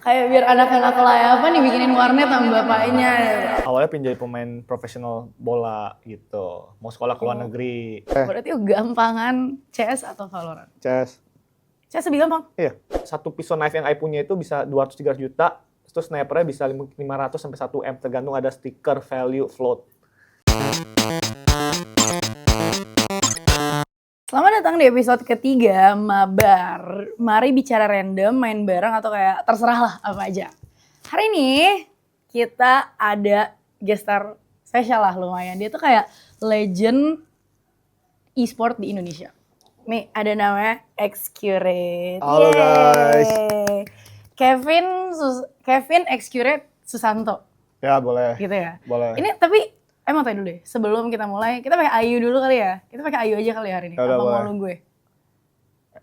Kayak biar anak-anak kelayapan dibikinin warnet sama bapaknya. Awalnya pengen jadi pemain profesional bola gitu. Mau sekolah ke luar negeri. Berarti gampangan CS atau Valorant? CS. CS lebih gampang? Iya. Satu pistol knife yang I punya itu bisa 200-300 juta. Terus snipernya bisa 500 sampai 1 M tergantung ada stiker, value, float. Selamat datang di episode ketiga Mabar. Mari bicara random, main bareng atau kayak terserah lah apa aja. Hari ini kita ada guest star spesial lah lumayan. Dia tuh kayak legend e-sport di Indonesia. Nih ada namanya Xcurate. Halo guys. Kevin Xcurate Susanto. Ya boleh. Gitu ya. Boleh. Ini tapi emang tanya dulu deh, sebelum kita mulai, kita pakai Ayu dulu kali ya? Kita pakai Ayu aja kali ya hari ini, Yaudah, apa boleh. mau lu gue?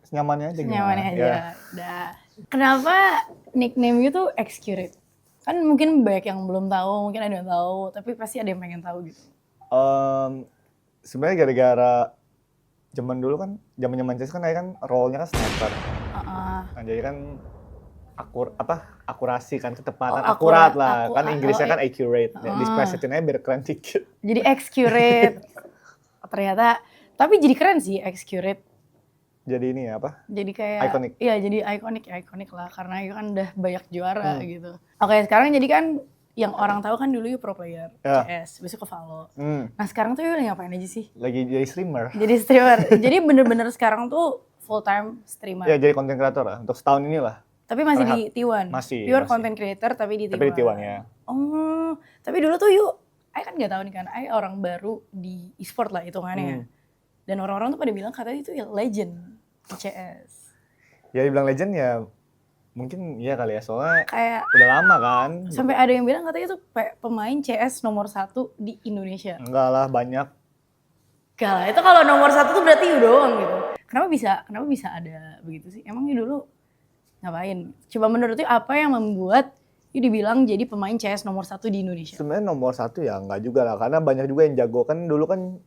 Senyamannya aja. Senyamannya aja, Ya. dah. Kenapa nickname you tuh Xcurate? Kan mungkin banyak yang belum tahu, mungkin ada yang tahu, tapi pasti ada yang pengen tahu gitu. Sebenarnya gara-gara zaman dulu kan, zaman CS kan role-nya kan sniper. Nah, jadi kan akurasi kan, ketepatan, Oh, akurat lah. Kan akurat. Inggrisnya kan accurate. Displesetin aja biar keren dikit. Jadi Xcurate. Ternyata, tapi jadi keren sih Xcurate. Jadi ini ya apa? Jadi kayak Iconic. Iya, jadi ikonik lah karena itu kan udah banyak juara gitu. Oke, sekarang jadi kan yang orang tahu kan dulu you pro player CS, besok ke Valo. Nah, sekarang tuh you lagi ngapain aja sih? Lagi jadi streamer. Jadi streamer. Jadi bener-bener sekarang tuh full time streamer. Ya jadi content creator lah. Untuk setahun ini lah. Tapi masih di T1. Masih. Pure content creator tapi di T1. Tapi di T1 ya. Oh, tapi dulu tuh you, I kan nggak tahu nih kan, I orang baru di e-sport lah hitungannya. Dan orang-orang tuh pada bilang katanya itu ya legend di CS. Ya dibilang legend ya mungkin iya kali ya, soalnya Kayak udah lama kan. sampai ada yang bilang katanya itu pemain CS nomor 1 di Indonesia. Enggak lah, banyak. Gak lah, itu kalau nomor 1 tuh berarti you doang gitu. Kenapa bisa ada begitu sih? Emang you dulu ngapain? Coba menurut you apa yang membuat you dibilang jadi pemain CS nomor 1 di Indonesia? Sebenarnya nomor 1 ya enggak juga lah, karena banyak juga yang jago. Kan dulu kan,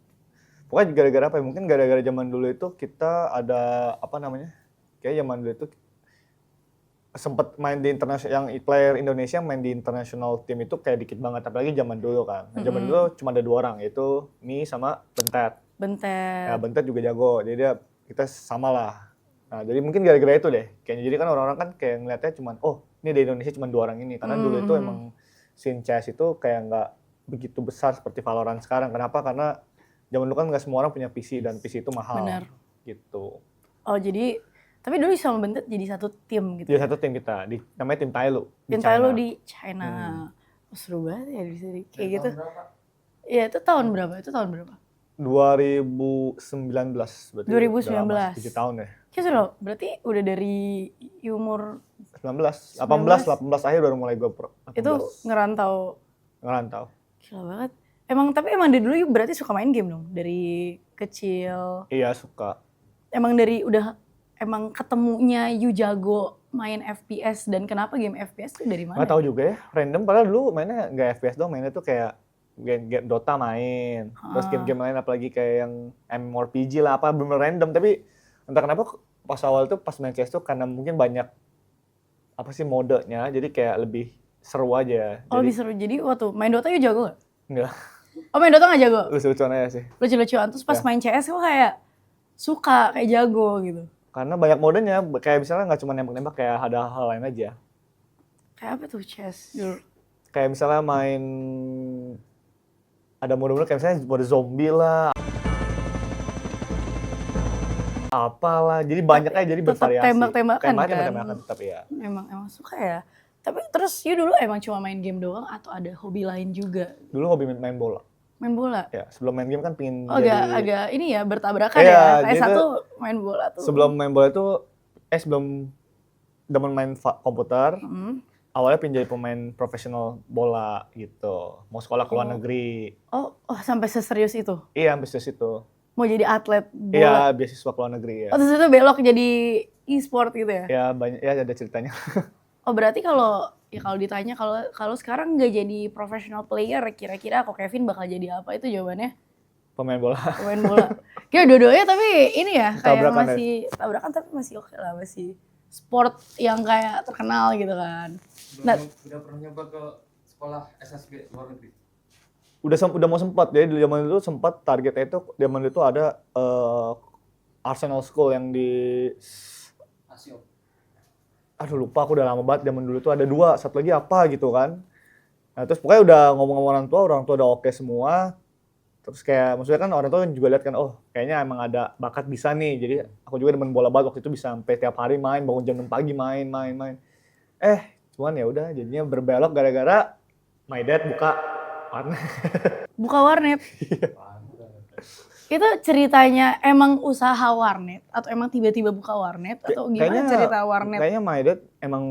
pokoknya gara-gara apa ya, mungkin gara-gara zaman dulu itu kita ada, kayak zaman dulu itu sempet main di internasional, yang player Indonesia main di international team itu kayak dikit banget, apalagi zaman dulu kan. Nah, zaman dulu cuma ada 2 orang, yaitu Mi sama Bentet. Ya, Bentet juga jago, jadi kita sama lah. Nah, jadi mungkin gara-gara itu deh. Kayaknya jadi kan orang-orang kan kayak ngeliatnya cuman, oh ini di Indonesia cuma 2 orang ini. Karena dulu itu emang scene CS itu kayak nggak begitu besar seperti Valorant sekarang. Kenapa? Karena zaman dulu kan nggak semua orang punya PC dan PC itu mahal. Benar. Gitu. Oh jadi, tapi dulu sama Bentet jadi satu tim gitu? Jadi satu tim kita, namanya tim Tailu. Tim Tailu di China. Oh, seru banget ya di sini. Kayak gitu. Iya, itu tahun berapa? 2019 berarti. 2019. 7 tahun ya. Kayak seru, berarti udah dari umur 18 18 akhir baru mulai gue pro. 18. itu ngerantau. Gila banget. Emang dari dulu you berarti suka main game dong? Dari kecil. Iya, suka. Emang ketemunya you jago main FPS dan kenapa game FPS tuh dari mana? Nggak tahu juga ya, random. Padahal dulu mainnya nggak FPS doang, mainnya tuh kayak game Dota main. Terus game-game lain apalagi kayak yang MMORPG lah, apa bener random. Tapi entah kenapa pas awal tuh pas main CS tuh karena mungkin banyak modenya, jadi kayak lebih seru aja. Oh, lebih seru. Jadi waktu main Dota you jago gak? Enggak. Oh, main Dota gak jago? Lucu-lucuan aja sih. Lucu-lucuan. Terus pas main CS kok kayak suka, kayak jago gitu. Karena banyak modenya, kayak misalnya nggak cuma nembak-nembak, kayak ada hal lain aja. Kayak apa tuh CS dulu? Kayak misalnya main, ada mode-mode kayak misalnya mode zombie lah. Apalah, jadi banyak aja, jadi Tetap bervariasi. tembak-tembakan Kayak kan? tembak-tembakan tetap ya. Emang suka ya. Tapi terus you dulu emang cuma main game doang atau ada hobi lain juga? Dulu hobi main bola. Main bola? Ya, sebelum main game kan pingin Agak ini ya, bertabrakan Iya, ya. Kayak jadi satu main bola tuh. sebelum main bola itu, sebelum demen main komputer, awalnya pengen jadi pemain profesional bola gitu. Mau sekolah ke luar negeri. Oh, sampai seserius itu? Iya, bisnis itu. Mau jadi atlet bola? Iya, beasiswa ke luar negeri ya. Oh, terus itu belok jadi e-sport gitu ya? Ya, banyak, ya ada ceritanya. Oh, berarti kalau ditanya kalau sekarang nggak jadi professional player, kira-kira kok Kevin bakal jadi apa? Itu jawabannya Pemain bola. pemain bola. Kayak dua-duanya tapi ini ya kayak Tabrakan masih tabrakan tapi masih oke lah, masih sport yang kayak terkenal gitu kan. Nah, Udah pernah nyoba ke sekolah SSB luar negeri? Udah mau sempat, jadi di zaman dulu sempat targetnya itu zaman itu ada Arsenal School yang di Asio. aduh lupa aku udah lama banget, zaman dulu tuh ada 2, satu lagi apa gitu kan. Nah terus pokoknya udah ngomong-ngomong orang tua udah oke semua. Terus kayak maksudnya kan orang tua juga lihat kan, oh kayaknya emang ada bakat bisa nih. Jadi aku juga demen bola banget waktu itu, bisa sampai tiap hari main, bangun jam 6 pagi main. Cuman ya udah jadinya berbelok gara-gara my dad buka warnet. buka warnet. Itu ceritanya emang usaha warnet atau emang tiba-tiba buka warnet atau gimana cerita warnet? Kayaknya my dad emang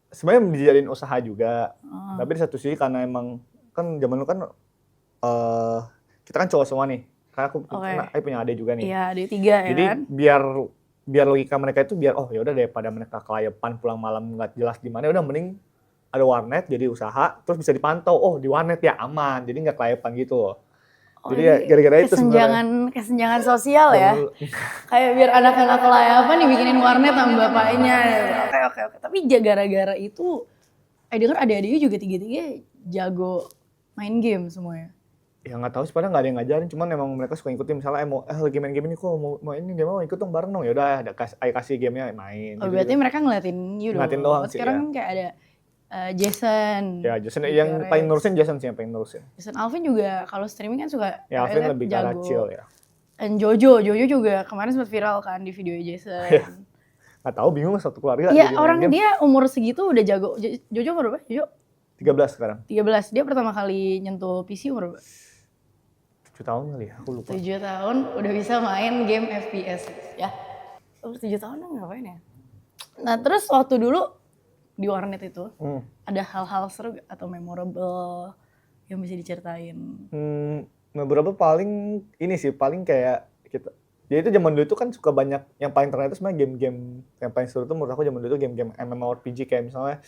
sebenarnya dijadiin usaha juga. Tapi di satu sisi karena emang kan zaman dulu kan kita kan cowok semua nih. Karena aku punya adik juga nih. Iya, adik 3 ya. Jadi kan? biar logika mereka itu biar oh ya udah daripada mereka kelayapan pulang malam nggak jelas di mana, udah mending ada warnet jadi usaha terus bisa dipantau. Oh, di warnet ya aman. Jadi nggak kelayapan gitu loh. Jadi ya gara-gara itu sebenarnya kesenjangan sosial ya. Kayak biar anak-anak kelayapan dibikinin warnet sama bapaknya. Oke. Tapi gara-gara itu dengar adik-adiknya juga 3-3 jago main game semuanya. Ya nggak tahu sih, padahal nggak ada yang ngajarin, cuman emang mereka suka ngikutin. Misalnya lagi main game ini kok mau ini game mau ikut dong bareng dong, ya udah kasih gamenya main. Oh, berarti mereka ngeliatin you dong. Ngeliatin doang sih. Sekarang kayak ada Jason. Ya Jason yang paling nurusin, Jason sih yang paling nurusin. Jason Alvin juga kalau streaming kan suka. Ya Alvin lebih ke chill ya. Dan Jojo juga kemarin sempat viral kan di video Jason. Nggak tahu, bingung satu keluarga. Iya, orang dia umur segitu udah jago. Jojo umur berapa? Jojo? 13 sekarang. 13. Dia pertama kali nyentuh PC umur berapa? 7 tahun kali ya, aku lupa. 7 tahun udah bisa main game FPS ya. 7 tahun dong ngapain ya? Nah terus waktu dulu di warnet itu ada hal-hal seru atau memorable yang bisa diceritain? Beberapa paling ini sih, paling kayak kita. Jadi itu zaman dulu itu kan suka banyak, yang paling terkenal itu sebenarnya game-game yang paling seru itu menurut aku zaman dulu itu game-game MMORPG kayak misalnya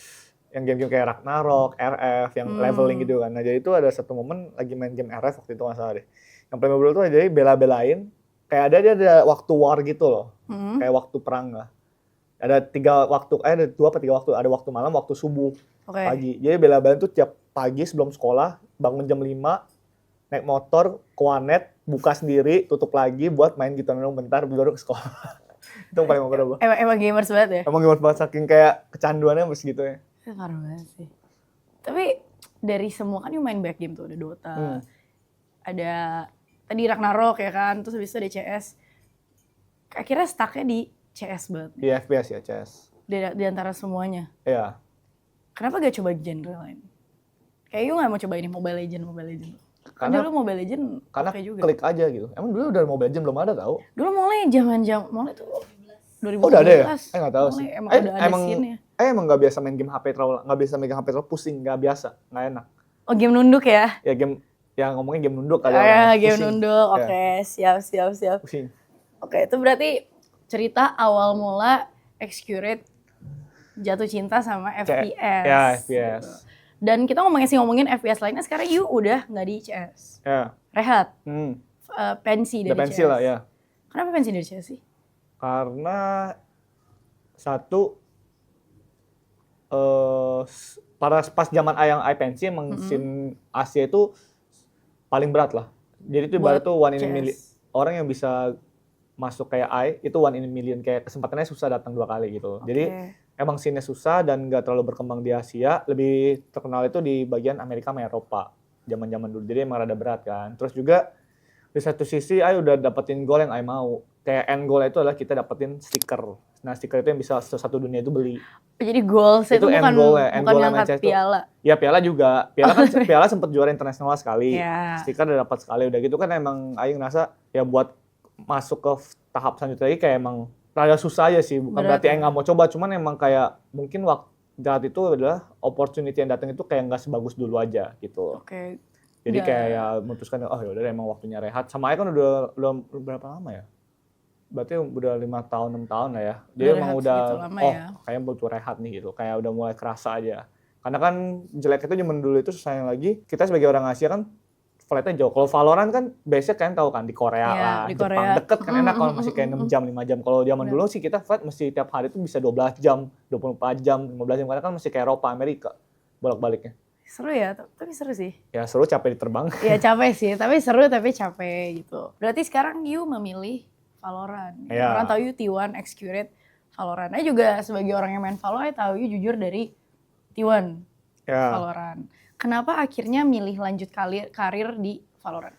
yang game-game kayak Ragnarok, RF, yang leveling gitu kan. Nah jadi itu ada satu momen lagi main game RF waktu itu nggak salah deh. Yang paling memorable tuh jadi bela-belain, kayak dia ada waktu war gitu loh, kayak waktu perang lah. Ada 3 waktu, ada 2 apa 3 waktu, ada waktu malam, waktu subuh, pagi. Jadi bela-belain tuh tiap pagi sebelum sekolah, bangun jam 5, naik motor ke warnet, buka sendiri, tutup lagi buat main gitu bentar, baru ke sekolah. Itu yang paling memorable. Emang gamers banget ya? Emang gamers banget, saking kayak kecanduannya harus gitu ya. Parah banget sih. Tapi dari semua kan you main back game tuh, ada Dota, ada tadi Ragnarok ya kan, terus habis itu ada CS. Akhirnya stucknya di CS banget. Di FPS ya, CS. Di antara semuanya. Iya. Kenapa gak coba genre lain? Kayak you gak mau coba ini Mobile Legends. Karena dulu Mobile Legends oke juga. Klik aja gitu. Emang dulu udah Mobile Legends belum ada tau? Dulu mulai mulai tuh 2012. Oh udah ada ya? Nggak tahu sih. Emang udah ada scene-nya. Emang nggak biasa main game HP terlalu, nggak biasa megang HP terlalu pusing, nggak biasa, nggak enak. Oh game nunduk ya? Ya game, yang ngomongin game nunduk kali. Game nunduk, oke, siap. Pusing. Oke, itu berarti cerita awal mula Xcurate jatuh cinta sama FPS. Ya FPS. Gitu. Dan kita ngomongin FPS lainnya, sekarang you udah nggak di CS. Ya. Rehat. Pensi dari CS. Pensi lah ya. Kenapa pensi dari CS sih? Karena satu pas zaman yang pensi emang scene Asia itu paling berat lah. Jadi itu ibarat tuh one in a million. Orang yang bisa masuk kayak itu one in a million, kayak kesempatannya susah datang 2 kali gitu. Jadi emang scene-nya susah dan nggak terlalu berkembang di Asia. Lebih terkenal itu di bagian Amerika sama Eropa zaman-zaman dulu. Jadi emang rada berat kan. Terus juga di satu sisi udah dapetin goal yang mau. Kayak end goal itu adalah kita dapetin stiker. Nah stiker itu yang bisa satu dunia itu beli. Jadi goal itu bukan ngangkat piala. Ya piala juga. Piala sempat juara internasional sekali. Yeah. Stiker udah dapat sekali. Udah gitu kan emang Aing ngerasa ya buat masuk ke tahap selanjutnya lagi kayak emang rada susah aja sih. Bukan berarti Aing nggak mau coba. Cuman emang kayak mungkin waktu itu adalah opportunity yang datang itu kayak nggak sebagus dulu aja gitu. Jadi kayak ya memutuskan oh ya udah emang waktunya rehat. Sama Aing kan udah berapa lama ya? Berarti udah 5 tahun 6 tahun lah ya. Dia emang udah kayaknya butuh rehat nih gitu. Kayak udah mulai kerasa aja. Karena kan jelek itu zaman dulu itu susahnya lagi. Kita sebagai orang Asia kan flightnya jauh. Kalau Valorant kan biasanya kalian tahu kan di Korea Iya, lah, di Jepang Korea. deket kan enak kalau masih kayak 6 jam, 5 jam. Kalau zaman Bener. dulu sih kita flight mesti tiap hari itu bisa 12 jam, 24 jam, 15 jam karena kan masih kayak Eropa, Amerika bolak-baliknya. Seru ya, tapi seru sih. Ya seru capek diterbang. Ya capek sih, tapi seru tapi capek gitu. Berarti sekarang you memilih Valorant. Iya. Orang tahu you T1 Execute Valorant. Saya juga sebagai orang yang main Valo, saya tahu you jujur dari T1 Ya. Valorant. Kenapa akhirnya milih lanjut karir di Valorant?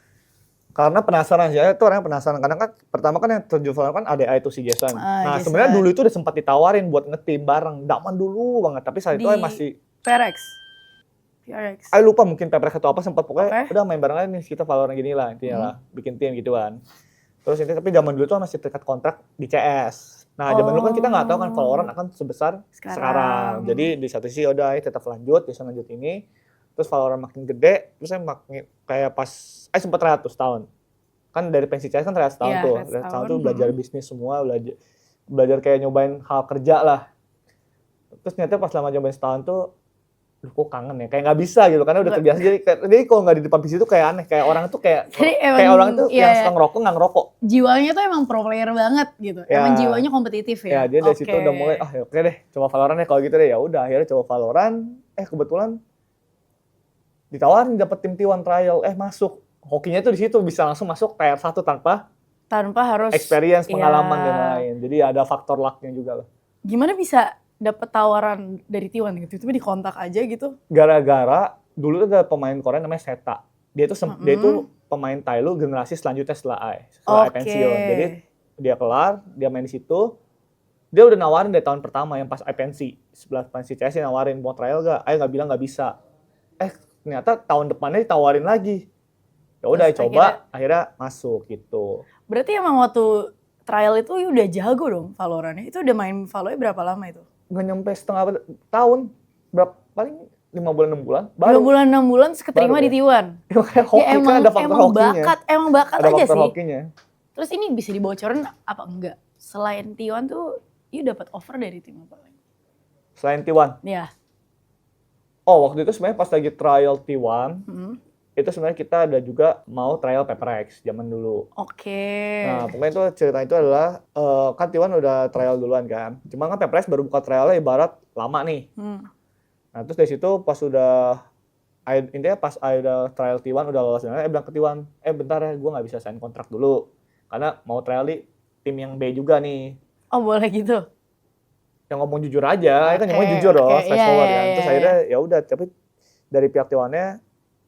Karena penasaran sih, saya tuh orangnya penasaran. Karena kan pertama kan yang terjun Valorant kan ADA itu si Jason. Nah Jason. sebenarnya dulu itu udah sempat ditawarin buat nge-team bareng, zaman dulu banget. Tapi saat itu Di- masih, PRX. saya lupa mungkin PPRX atau apa sempat pokoknya Oke. udah main bareng aja nih kita Valorant gini lah intinya lah, bikin tim gitu kan. Terus ini tapi zaman dulu tuh masih terikat kontrak di CS. Nah zaman dulu kan kita nggak tahu kan Valorant akan sebesar sekarang. Jadi di satu sisi udah tetap lanjut, bisa lanjut ini. Terus Valorant makin gede, terus saya makin kayak pas, sempat trial tuh setahun. Kan dari pensi CS kan trial setahun Iya, tuh. trial Trial setahun setahun, tuh belajar bisnis semua, belajar kayak nyobain hal kerja lah. Terus ternyata pas lama nyobain setahun tuh, duh kok kangen ya, kayak nggak bisa gitu, karena udah Nggak. terbiasa. Jadi kalau nggak di depan PC itu kayak aneh, kayak orang tuh kayak Jadi kayak emang, orang tuh iya, yang suka ngerokok nggak ngerokok. jiwanya tuh emang pro player banget gitu. Ya. Emang jiwanya kompetitif Ya, ya. dia dari situ Oke. udah mulai, ya oke deh, coba Valorant deh kalau gitu deh. Ya udah, akhirnya coba Valorant. Kebetulan ditawarin dapat tim T1 trial, masuk. Hokinya tuh di situ bisa langsung masuk tier 1 tanpa Tanpa harus experience, pengalaman Iya. dan lain. Jadi ada faktor luck-nya juga lah. Gimana bisa dapet tawaran dari T1 gitu? Tiba-tiba dikontak aja gitu. Gara-gara dulu tuh ada pemain Korea namanya Seta. Dia tuh pemain Thailand generasi selanjutnya setelah I pensiun. Jadi dia kelar, dia main di situ. Dia udah nawarin dari tahun pertama yang pas I pensi. Sebelah pensi CS dia nawarin mau trial gak? I nggak bilang nggak bisa. Ternyata tahun depannya ditawarin lagi. Ya udah Terus coba, akhirnya masuk gitu. Berarti emang waktu trial itu you udah jago dong Valorant-nya. Itu udah main Valo-nya berapa lama itu? Nggak nyampe setengah tahun. Paling 5 bulan 6 bulan. 2 bulan 6 bulan keterima Baru di T1. Kayak hoki kan ada faktor hokinya. Emang bakat Ada aja faktor sih. hokinya. Terus ini bisa dibocorin apa enggak? Selain T1 tuh you dapat offer dari tim apa lagi? Selain T1. Ya. Oh, waktu itu sebenarnya pas lagi trial T1, Hmm. itu sebenarnya kita ada juga mau trial PPRX zaman dulu. Oke. Nah, pokoknya itu cerita itu adalah kan T1 udah trial duluan kan. Cuma kan PPRX baru buka trialnya ibarat lama nih. Nah, terus dari situ pas udah intinya pas ada trial T1 udah lolos dan bilang ke T1, bentar ya, gue nggak bisa sign kontrak dulu karena mau trial di tim yang B juga nih. Oh, boleh gitu. Yang ngomong jujur aja, kan ngomong Oke, jujur dong, oke. straightforward Iya, kan. iya, Terus iya. akhirnya ya udah, tapi dari pihak T1-nya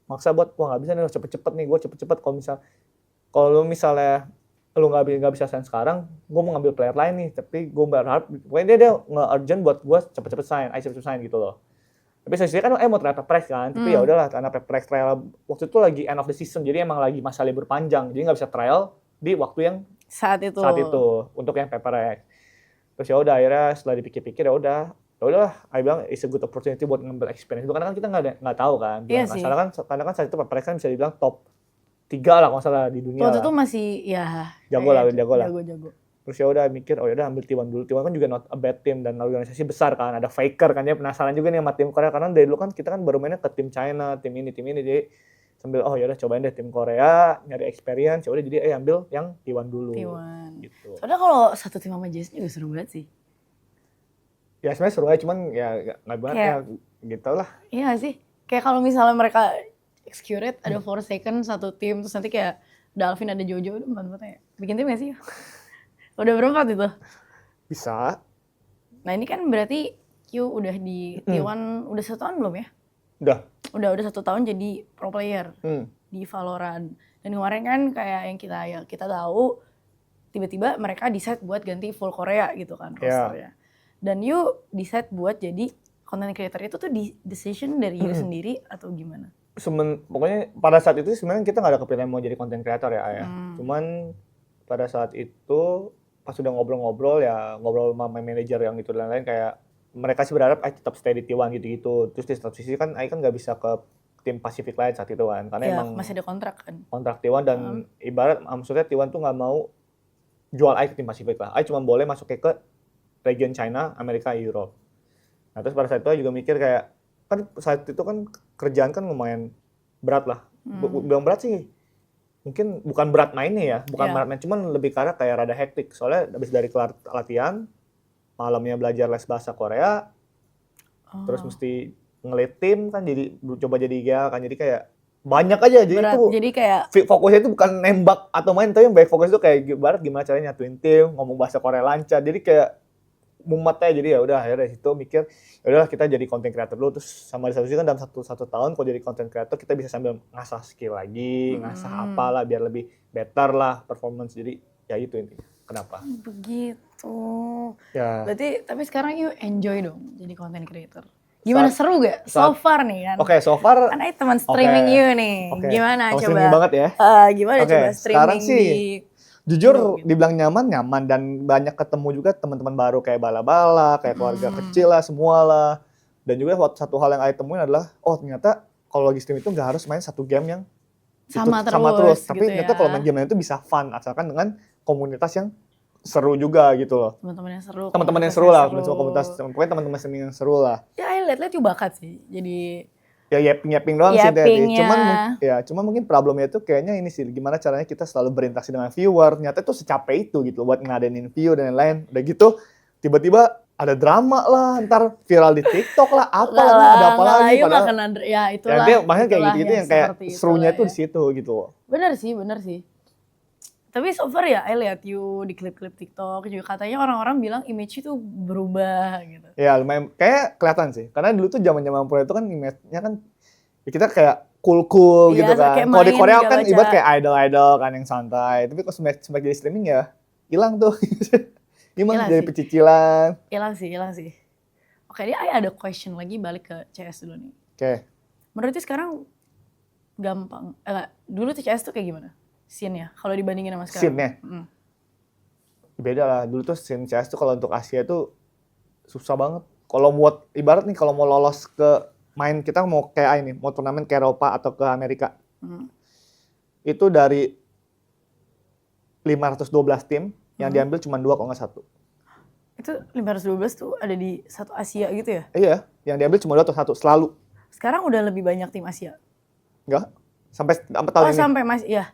maksa buat, wah nggak bisa nih, harus cepet-cepet nih, gue cepet-cepet. Kalau lu misalnya lu nggak bisa sign sekarang, gue mau ngambil player lain nih, tapi gue berharap, pokoknya dia nge-urgent buat gue cepet-cepet sign gitu loh. Tapi saya kan mau trial PPRX kan, tapi ya udahlah karena PPRX trial waktu itu lagi end of the season, jadi emang lagi masa libur panjang, jadi nggak bisa trial di waktu yang Saat itu untuk yang PPRX. Terus ya udah akhirnya setelah dipikir-pikir ya udahlah, I bilang it's a good opportunity buat ngambil experience itu karena kan kita nggak tahu kan. Iya Nggak sih. salah kan karena kan saat itu PPRX kan bisa dibilang top 3 lah kalau nggak salah di dunia. waktu lah. itu masih ya Jago lah. jago. Terus ya udah mikir, oh ya udah ambil T1 dulu. T1 kan juga not a bad team dan organisasi besar kan. Ada Faker kan, dia penasaran juga nih sama tim Korea karena dari dulu kan kita kan baru mainnya ke tim China, tim ini. Jadi sambil oh ya udah cobain deh tim Korea, nyari experience. Ya udah jadi ambil yang T1 dulu. T1. Gitu. Soalnya kalau satu tim sama Jason juga seru banget sih. Ya sebenarnya seru aja cuman ya nggak banget ya gitu lah. Iya sih. Kayak kalau misalnya mereka execute ada Forsaken satu tim terus nanti kayak Dalvin ada Jojo udah empat ya. Bikin tim gak sih? Udah berempat itu. Bisa. Nah ini kan berarti Q udah di T1 udah 1 tahun belum ya? Udah. Udah 1 tahun jadi pro player di Valorant. Dan kemarin kan kayak yang kita tahu tiba-tiba mereka decide buat ganti full Korea gitu kan rosternya. Dan you decide buat jadi content creator itu tuh decision dari you sendiri atau gimana? Pokoknya pada saat itu sebenarnya kita nggak ada kepikiran mau jadi content creator ya ayah. Cuman pada saat itu pas sudah ngobrol-ngobrol sama my manager yang itu dan lain kayak mereka sih berharap tetap stay di T1 gitu. Terus di satu sisi kan kan nggak bisa ke tim Pacific lain saat itu kan karena emang masih ada kontrak kan. kontrak T1 dan ibarat maksudnya T1 tuh nggak mau jual ke tim Pacific lah. Cuma boleh masuk ke region China, Amerika, Europe. Nah terus pada saat itu juga mikir kayak kan saat itu kan kerjaan kan lumayan berat lah. Bilang berat sih, mungkin bukan berat mainnya ya, bukan Iya. berat main, cuman lebih karena kayak rada hektik. Soalnya habis dari kelar latihan, malamnya belajar les bahasa Korea, terus Oh. mesti ngelit tim kan, jadi coba jadi IGA kan, jadi kayak banyak aja. Jadi Berat. itu Jadi kayak fokusnya itu bukan nembak atau main, tapi yang baik fokus itu kayak gimana caranya nyatuin tim, ngomong bahasa Korea lancar. Jadi kayak mumet aja. Jadi ya udah akhirnya dari situ mikir, ya udahlah kita jadi content creator dulu. Terus sama di satu sisi kan dalam satu tahun kalau jadi content creator kita bisa sambil ngasah skill lagi, ngasah apalah biar lebih better lah performance. Jadi ya itu intinya. Kenapa? begitu. Ya. Berarti tapi sekarang you enjoy dong jadi content creator. Gimana, Saat- seru gak? So saat- far nih kan. Oke, so far Kan ada teman streaming Oke. you nih. Oke. Gimana Teman coba? streaming banget ya. Gimana Oke, coba sekarang streaming sih, di jujur Indo gitu. dibilang nyaman dan banyak ketemu juga teman-teman baru kayak bala-bala, kayak keluarga kecil lah, semua lah. Dan juga satu hal yang saya temuin adalah, oh ternyata kalau lagi stream itu nggak harus main satu game yang sama itu terus Tapi gitu ternyata ya. kalau main game lain itu bisa fun, asalkan dengan komunitas yang seru juga gitu loh. Teman-teman yang seru. Teman-teman yang komunitasnya seru lah, seru. semua komunitas, pokoknya teman-teman streaming yang seru lah. Ya, lihat-lihat you bakat sih. Jadi Ya yapping doang sih tadi. Yappingnya. Cuma mungkin problemnya itu kayaknya ini sih, gimana caranya kita selalu berinteraksi dengan viewer. Ternyata itu secapek itu gitu buat ngadenin view dan lain-lain. Udah gitu tiba-tiba ada drama lah, ntar viral di TikTok lah, apalah, ada apa lagi you padahal. nggak kena, ya itulah. Ya dia makanya kayak itulah gitu yang kayak seperti serunya itulah tuh ya. di situ gitu. Bener sih. Tapi so far ya, I lihat you di klip-klip TikTok juga katanya orang-orang bilang image itu berubah gitu. Ya lumayan kayak kelihatan sih. Karena dulu tuh zaman-zaman pro itu kan image-nya kan ya kita kayak cool Iya, gitu kan. kayak Kalau di main, Korea gak kan baca. ibarat kayak idol kan yang santai. Tapi kalau semakin jadi streaming ya hilang tuh. Gimana Hilang jadi sih. pecicilan. Hilang sih. Oke, dia ada question lagi, balik ke CS dulu nih. Oke. Menurut you sekarang gampang, dulu tuh CS tuh kayak gimana? Scene-nya, kalau dibandingin sama sekarang. Scene-nya? Mm. Beda lah. Dulu tuh scene CS tuh kalau untuk Asia tuh susah banget. Kalau buat ibarat nih kalau mau lolos ke main, kita mau kayak ini, mau turnamen ke Eropa atau ke Amerika. Itu dari 512 tim yang diambil cuma 2 kalau nggak 1. Itu 512 tuh ada di satu Asia gitu ya? Iya, yang diambil cuma 2 atau 1 selalu. Sekarang udah lebih banyak tim Asia. Enggak. Sampai tahun ini. Sampai ya.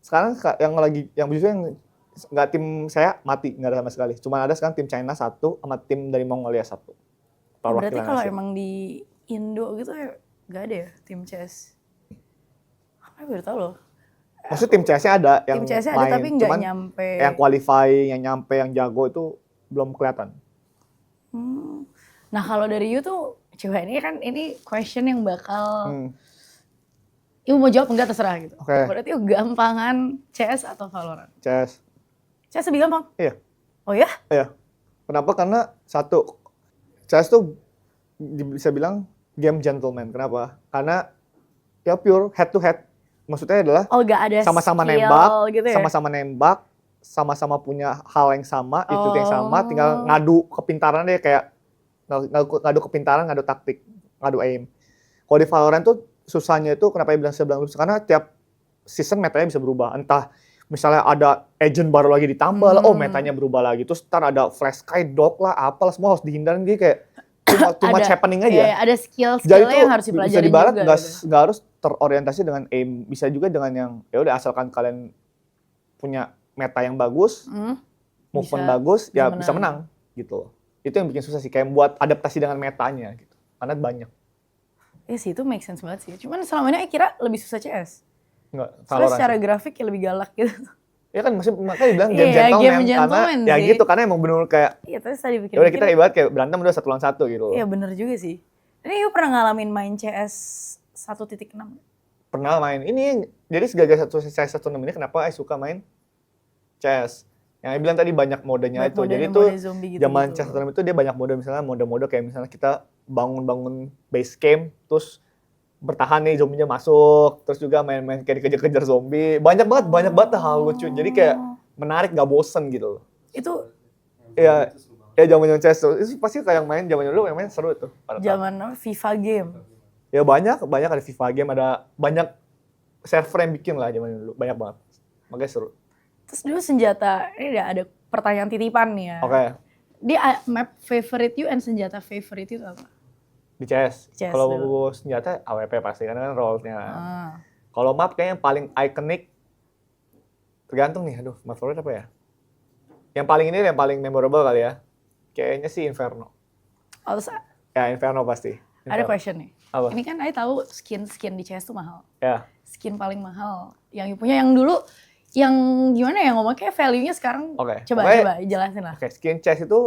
Sekarang yang justru yang nggak tim saya mati, nggak ada sama sekali. Cuma ada sekarang tim China 1 sama tim dari Mongolia 1. Berarti kalau emang di Indo gitu ya nggak ada ya tim CS? Apa baru tahu loh. Maksudnya tim CS-nya ada yang Tim CS-nya main, ada tapi nggak cuman nyampe. yang qualifying, yang nyampe, yang jago itu belum kelihatan. Nah kalau dari you tuh, coba ini question yang bakal Ibu mau jawab enggak terserah gitu. Oke. Berarti gampangan CS atau Valorant? CS. CS lebih gampang? Iya. Oh ya? Iya. Kenapa? Karena satu, CS tuh bisa bilang game gentleman. Kenapa? Karena ya pure head to head. Maksudnya adalah Oh gak ada sama-sama skill nembak, gitu ya? sama-sama nembak, sama-sama punya hal yang sama, attitude yang sama, tinggal ngadu kepintaran deh, kayak ngadu kepintaran, ngadu taktik, ngadu aim. Kalau di Valorant tuh susahnya itu kenapa saya bilang susah, karena tiap season metanya bisa berubah. Entah misalnya ada agent baru lagi ditambah lah, oh metanya berubah lagi. Terus ntar ada flash sky dog lah, apalah, semua harus dihindarin. Jadi kayak too much happening aja. Iya, ada Jadi skill-skillnya itu yang harus bisa dipelajarin di barat juga. nggak harus terorientasi dengan aim, bisa juga dengan yang ya udah asalkan kalian punya meta yang bagus, movement bagus, ya bisa menang gitu. Itu yang bikin susah sih, kayak buat adaptasi dengan metanya gitu. Karena banyak. Iya sih, itu make sense banget sih. Cuman selama ini kira lebih susah CS. Enggak, Soalnya secara grafik ya lebih galak gitu. ya kan makanya dibilang Iya, game gentleman, game karena gentleman ya sih. gitu, karena emang bener kayak Iya, terus tadi pikir. ya udah kita ibarat kayak berantem udah 1 lawan 1 gitu. Iya bener juga sih. Ini you pernah ngalamin main CS 1.6? Pernah main ini, jadi segala saya 1.6 ini kenapa suka main CS. Yang bilang tadi banyak modenya Banyak itu. mode, Jadi mode tuh zombie gitu-gitu. zaman CS 1.6 itu dia banyak mode, misalnya mode-mode kayak misalnya kita bangun base camp, terus bertahan nih zombinya masuk, terus juga main-main kayak dikejar-kejar zombie. Banyak banget hal lucu. Jadi kayak menarik, gak bosen gitu loh. Itu Ya zaman CS itu pasti kayak main zaman dulu yang main seru itu. zaman FIFA game. Ya banyak ada FIFA game, ada banyak server yang bikin lah zaman dulu, banyak banget. Makanya seru. Terus dulu senjata, ini ada pertanyaan titipan nih ya. Oke. Di map favorite you and senjata favorite itu apa? Di CS. CS Kalau dulu. senjata AWP pasti karena kan role-nya. Ah. Kalau map kayaknya yang paling ikonik tergantung nih, aduh, map favorit apa ya? Yang paling ini yang paling memorable kali ya. Kayaknya sih Inferno. Oh, terus Ya, Inferno pasti. ada Inferno. question nih. Apa? Ini kan Ai tahu skin di CS tuh mahal. Ya. Skin paling mahal yang punya yang dulu yang gimana ya ngomong kayak value-nya sekarang. Oke. Coba Pokoknya- jelasin lah. Oke, skin chest itu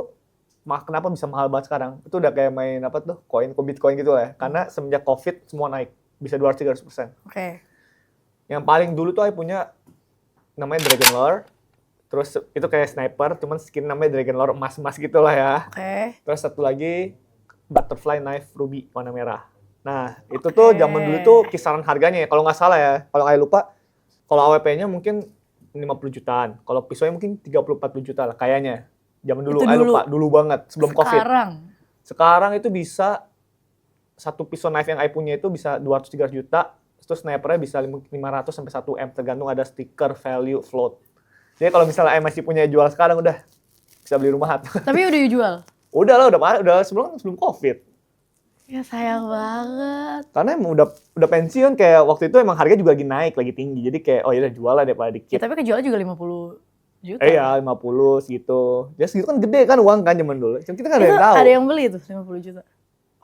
kenapa bisa mahal banget sekarang? Itu udah kayak main apa tuh? Bitcoin gitu lah ya. Karena semenjak Covid semua naik. Bisa 200-300%. Oke. Yang paling dulu tuh Ai punya namanya Dragon Lore. Terus itu kayak sniper, cuman skin namanya Dragon Lore emas-emas gitu lah ya. Oke. Terus satu lagi Butterfly Knife Ruby warna merah. Nah, itu tuh zaman dulu tuh kisaran harganya ya. Kalau nggak salah ya, kalau nggak lupa, kalau AWP-nya mungkin 50 jutaan. Kalau pisaunya mungkin 30-40 juta lah kayaknya. Zaman dulu, Itu Ai dulu. lupa, dulu banget sebelum Covid. Sekarang Sekarang itu bisa satu pisau knife yang Ai punya itu bisa 200-300 juta. Terus snipernya bisa 500 sampai 1 M tergantung ada stiker, value, float. Jadi kalau misalnya Ai masih punya jual sekarang udah bisa beli rumah. tapi udah dijual. Udah lah, udah sebelum Covid. Ya sayang banget. Karena emang udah pensiun kayak waktu itu emang harganya juga lagi naik, lagi tinggi. Jadi kayak oh ya udah jual lah daripada Ya, dikit. tapi kejual juga 50 juta. Iya, 50 segitu. Ya segitu kan gede kan uang kan zaman dulu. Cuma kita kan ada Itu yang tahu. ada yang beli tuh 50 juta.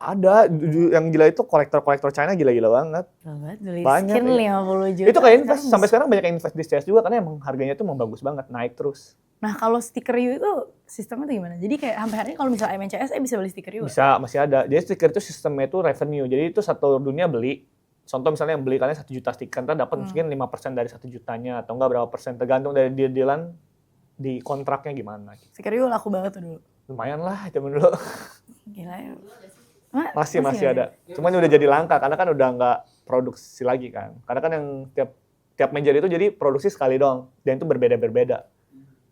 Ada yang gila itu kolektor China gila-gila banget. Banget beli Banyak, skin iya. 50 juta. Itu kayak invest Sekarang sampai sekarang banyak yang invest di CS juga karena emang harganya tuh emang bagus banget, naik terus. Nah, kalau stiker U itu sistemnya tuh gimana? Jadi kayak sampai hari ini kalau misalnya main CS bisa beli stiker U. Bisa, masih ada. Jadi stiker itu sistemnya itu revenue. Jadi itu satu dunia beli. Contoh misalnya yang beli kalian 1 juta stiker, ntar dapat mungkin 5% dari 1 jutanya atau enggak berapa persen tergantung dari deal-dealan di kontraknya gimana. Stiker U laku banget tuh dulu. Lumayan lah zaman dulu. Gila ya. Masih ada. Cuman udah jadi langka karena kan udah nggak produksi lagi kan. Karena kan yang tiap major itu jadi produksi sekali doang dan itu berbeda-berbeda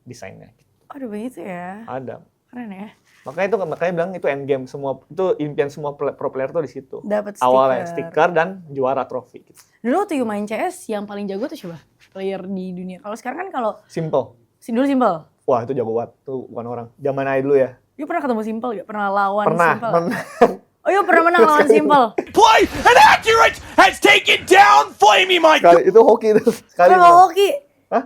desainnya. Aduh begitu ya. Ada. Keren ya. Makanya bilang itu end game semua itu impian semua pro player tuh di situ. Dapat stiker. Awalnya stiker dan juara trofi gitu. Dulu waktu you main CS yang paling jago tuh coba player di dunia. Kalau sekarang kan kalau Simple. dulu Simple. Wah, itu jago banget. Tuh bukan orang. Zaman Ai dulu ya. You pernah ketemu Simple gak? Pernah lawan Pernah. Simple? Oh, you pernah menang lawan Simple. Play and accurate has taken down Flamey Mike. Sekali itu hoki itu. Sekali. Pernah bawa hoki. Hah?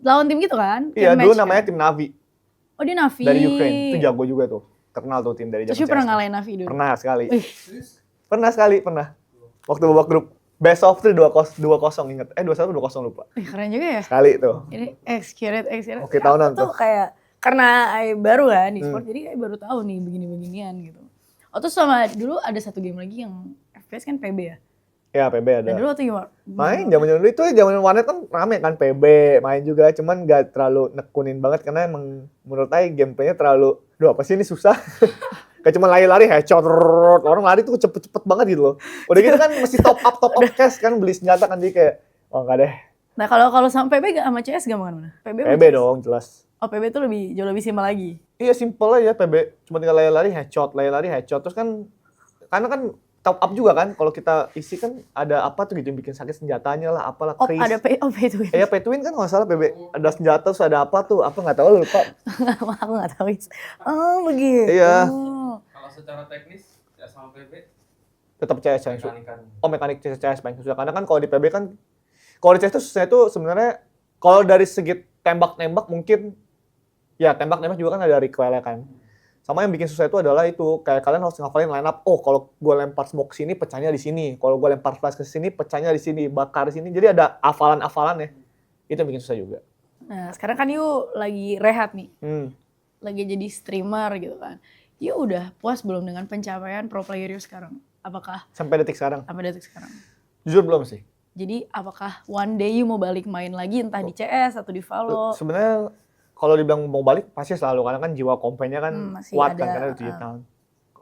Lawan tim gitu kan? Iya, Tim dulu match namanya kan? tim Navi Oh, dia Navi. dari Ukraine. Itu jago juga tuh. Terkenal tuh tim dari Terus zaman you pernah CS. ngalahin Navi dulu? Pernah sekali. Wih, Pernah. Waktu babak grup best of 3 2-0 inget. 2-1 2-0 lupa. wih, keren juga ya. Sekali tuh. Ini executed. Oke, tahunan Aku tuh tuh. kayak karena Ai baru kan di sport, jadi Ai baru tahu nih begini-beginian gitu. Oh, terus sama dulu ada satu game lagi yang FPS kan PB ya. Ya, PB ada. Dan dulu waktu gimana? Main zaman dulu itu zaman warnet kan rame kan PB main juga cuman gak terlalu nekunin banget karena emang menurut Ai gameplaynya terlalu apa sih ini susah. Kayak cuma lari-lari headshot, orang lari tuh cepet-cepet banget gitu loh. Udah gitu kan mesti top up cash kan beli senjata kan jadi kayak oh enggak deh. Nah, kalau sama PB gak sama CS gak mana? PB sama PB CS? dong jelas. Oh, PB tuh jauh lebih simpel lagi. Iya simple aja PB cuma tinggal lari-lari headshot terus kan karena kan top up juga kan kalau kita isi kan ada apa tuh gitu yang bikin sakit senjatanya lah apalah Oh, kris. ada pay to win. Iya pay to win kan nggak salah PB ada senjata terus ada apa tuh apa nggak tahu lupa. Aku gak tahu. Oh, begitu. Iya. Kalau secara teknis ya sama PB Tetap CS yang susah. mekanikan. Oh mekanik CS paling susah karena kan kalau di PB kan kalau di CS itu susahnya tuh sebenarnya kalau dari segi tembak-nembak mungkin ya tembak-nembak juga kan ada recoil-nya kan. Sama yang bikin susah itu adalah itu kayak kalian harus ngafalin line up. Oh kalau gue lempar smoke sini pecahnya di sini. Kalau gue lempar flash ke sini pecahnya di sini, bakar di sini. Jadi ada hafalan-hafalannya. Itu yang bikin susah juga. Nah, sekarang kan you lagi rehat nih. Hmm. Lagi jadi streamer gitu kan. You udah puas belum dengan pencapaian pro player you sekarang? Apakah Sampai detik sekarang. sampai detik sekarang? Jujur belum sih. Jadi apakah one day you mau balik main lagi entah di CS atau di Valo? Sebenarnya kalau dibilang mau balik pasti selalu karena kan jiwa kompenya kan Masih kuat ada, kan karena udah 7 tahun.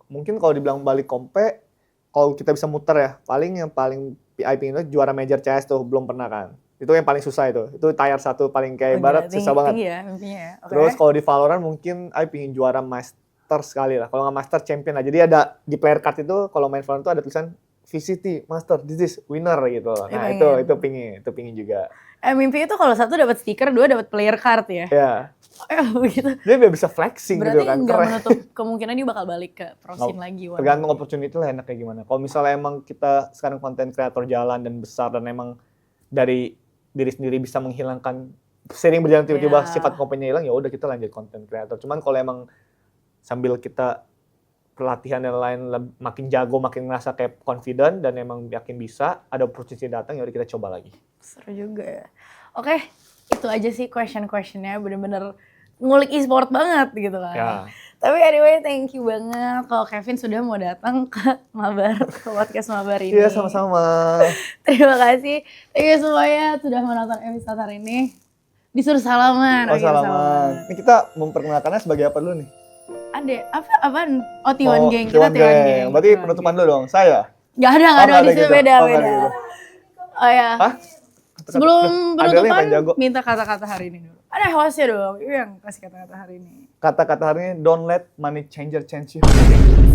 Mungkin kalau dibilang balik kompe, kalau kita bisa muter ya, yang paling PIP itu juara major CS tuh belum pernah kan. Itu yang paling susah itu. Itu tier 1 paling kayak barat susah banget. Tinggi ya, mimpinya ya. Oke. Terus kalau di Valorant mungkin I pengen juara master sekali lah. Kalau nggak master champion lah. Jadi ada di player card itu kalau main Valorant itu ada tulisan VCT master, this is winner gitu. Ya, Nah pengen. itu pingin juga. Mimpi itu kalau satu dapat stiker, dua dapat player card ya. Ya, Begitu. dia biar bisa flexing Berarti gitu kan, nggak keren. menutup kemungkinan dia bakal balik ke pro scene lagi. Wah. Tergantung opportunity lah enak kayak gimana. Kalau misalnya emang kita sekarang konten kreator jalan dan besar dan emang dari diri sendiri bisa menghilangkan sering berjalan tiba-tiba Ya. sifat komplainnya hilang, ya udah kita lanjut konten kreator. Cuman kalau emang sambil kita pelatihan dan lain makin jago, makin ngerasa kayak confident dan emang yakin bisa, ada opportunity datang, ya udah kita coba lagi. Seru juga ya. Oke, itu aja sih question-questionnya, bener-bener ngulik e-sport banget gitu kan. Ya. Tapi anyway, thank you banget kalau Kevin sudah mau datang ke Mabar, ke podcast Mabar ini. Iya, sama-sama. Terima kasih. Thank you semuanya sudah menonton episode hari ini. Disuruh salaman. Oh, Oke, salaman. Ini kita memperkenalkannya sebagai apa dulu nih? Ade, apaan? Oh, T1 Gang. Kita T1 T1 Gang. Berarti T1 penutupan Gang. dulu dong, saya? Gak ada, Oh, gak ada. nggak Di ada sini gitu. beda, Oh, nggak beda. ada gitu. Oh ya. Hah? Sebelum Ada yang paling jago. penutupan, minta kata-kata hari ini dulu. Ada hostnya dong, itu yang kasih kata-kata hari ini. Kata-kata hari ini, don't let money changer change you.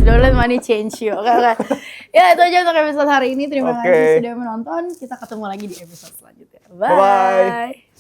Don't let money change you. Oke, oke. Ya, itu aja untuk episode hari ini. Terima Oke. kasih sudah menonton. Kita ketemu lagi di episode selanjutnya. Bye-bye. Bye.